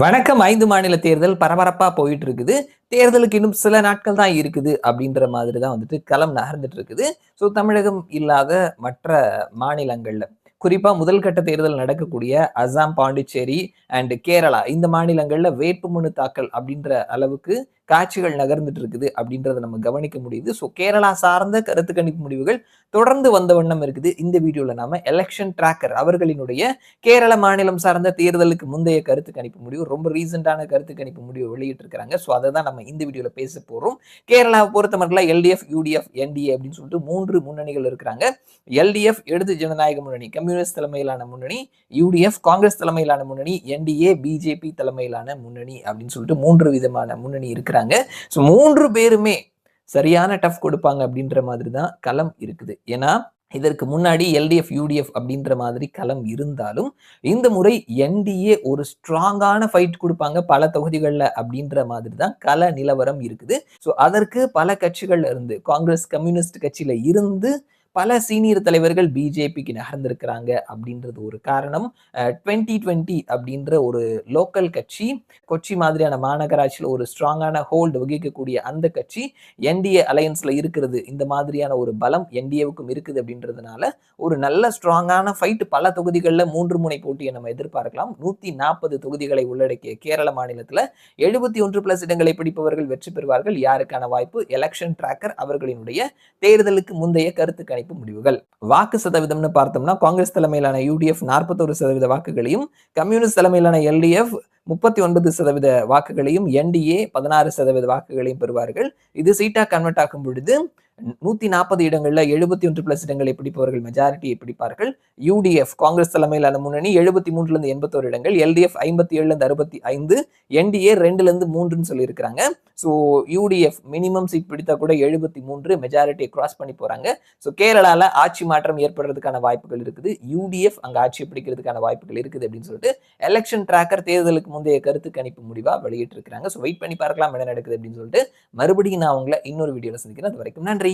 வணக்கம். 5 மாநில தேர்தல் பரபரப்பா போயிட்டு இருக்குது. தேர்தலுக்கு இன்னும் சில நாட்கள் தான் இருக்குது அப்படின்ற மாதிரி தான் வந்துட்டு களம் நகர்ந்துட்டு இருக்குது. ஸோ தமிழகம் இல்லாத மற்ற மாநிலங்கள்ல, குறிப்பா முதல் கட்ட தேர்தல் நடக்கக்கூடிய அசாம், பாண்டிச்சேரி அண்ட் கேரளா இந்த மாநிலங்கள்ல வேட்புமனு தாக்கல் அப்படின்ற அளவுக்கு காட்சிகள் நகர்ந்துட்டு இருக்குது அப்படின்றத நம்ம கவனிக்க முடியுது. ஸோ கேரளா சார்ந்த கருத்து கணிப்பு முடிவுகள் தொடர்ந்து வந்த வண்ணம் இருக்குது. இந்த வீடியோல நாம எலெக்ஷன் டிராக்கர் அவர்களினுடைய கேரள மாநிலம் சார்ந்த தேர்தலுக்கு முந்தைய கருத்து கணிப்பு முடிவு ரொம்ப ரீசெண்டான கருத்து கணிப்பு முடிவு வெளியிட்டு இருக்காங்க. ஸோ அதை தான் நம்ம இந்த வீடியோல பேச போறோம். கேரளாவை பொறுத்தமட்டில் எல்டிஎஃப், யூடிஎஃப், என்டிஏ அப்படின்னு சொல்லிட்டு 3 முன்னணிகள் இருக்கிறாங்க. எல்டிஎஃப் இடது ஜனநாயக முன்னணி, கம்யூனிஸ்ட் தலைமையிலான முன்னணி, யூடிஎஃப் காங்கிரஸ் தலைமையிலான முன்னணி, என்டிஏ பிஜேபி தலைமையிலான முன்னணி அப்படின்னு சொல்லிட்டு 3 விதமான முன்னணி இருக்கிறாங்க. ஸோ 3 பேருமே சரியான டஃப் கொடுப்பாங்க அப்படின்ற மாதிரி தான் களம் இருக்குது. ஏன்னா இதற்கு முன்னாடி எல்டிஎஃப், யூடிஎஃப் அப்படின்ற மாதிரி களம் இருந்தாலும், இந்த முறை என்டிஏ ஒரு ஸ்ட்ராங்கான ஃபைட் குடுப்பாங்க பல தொகுதிகள்ல அப்படின்ற மாதிரி தான் கள நிலவரம் இருக்குது. ஸோ அதற்கு பல கட்சிகள்ல இருந்து, காங்கிரஸ், கம்யூனிஸ்ட் கட்சியில இருந்து பல சீனியர் தலைவர்கள் பிஜேபிக்கு நகர்ந்திருக்கிறாங்க அப்படின்றது ஒரு காரணம். 2020 அப்படின்ற ஒரு லோக்கல் கட்சி, கொச்சி மாதிரியான மாநகராட்சியில ஒரு ஸ்ட்ராங்கான ஹோல்டு வகிக்கக்கூடிய அந்த கட்சி என்டிஏ அலையன்ஸ்ல இருக்கிறது. இந்த மாதிரியான ஒரு பலம் என்டிஏவுக்கும் இருக்குது அப்படின்றதுனால ஒரு நல்ல ஸ்ட்ராங்கான ஃபைட் பல தொகுதிகளில் 3 முனை போட்டியை நம்ம எதிர்பார்க்கலாம். 140 தொகுதிகளை உள்ளடக்கிய கேரள மாநிலத்தில் 71+ இடங்களை பிடிப்பவர்கள் வெற்றி பெறுவார்கள். யாருக்கான வாய்ப்பு? எலெக்ஷன் டிராக்கர் அவர்களினுடைய தேர்தலுக்கு முந்தைய கருத்து கணிப்பு முடிவுகள். வாக்கு சதவீதம்னு பார்த்தோம்னா காங்கிரஸ் தலைமையிலான யூடிஎஃப் 41% வாக்குகளையும், கம்யூனிஸ்ட் தலைமையிலான எல்டிஎஃப் 39% வாக்குகளையும், என்டிஏ 16% வாக்குகளையும் பெறுவார்கள். இது சீட்டா கன்வெர்ட் ஆகும் பொழுது 140 இடங்கள்ல 71+ இடங்களை பிடிப்பவர்கள் மெஜாரிட்டியை பிடிப்பார்கள். யூடிஎஃப் காங்கிரஸ் தலைமையிலான முன்னணி 73 81 இடங்கள், எல்டிஎஃப் 57 65, என்டிஏ 2 3 சொல்லியிருக்கிறாங்க. ஸோ யூடிஎஃப் மினிமம் சீட் பிடித்தா கூட 73 மெஜாரிட்டியை கிராஸ் பண்ணி போறாங்க. ஸோ கேரளால ஆட்சி மாற்றம் ஏற்படுறதுக்கான வாய்ப்புகள் இருக்குது. யூடிஎஃப் அங்க ஆட்சியை பிடிக்கிறதுக்கான வாய்ப்புகள் இருக்குது அப்படின்னு சொல்லிட்டு எலெக்ஷன் டிராக்கர் தேர்தலுக்கு முந்தைய கருத்து கணிப்பு முடிவா வெளியிட்டு இருக்காங்க. ஸோ வெயிட் பண்ணி பார்க்கலாம் என்ன நடக்குது அப்படின்னு சொல்லிட்டு. மறுபடியும் நான் உங்களை இன்னொரு வீடியோல சந்திக்கிறேன். அது வரைக்கும் நன்றி.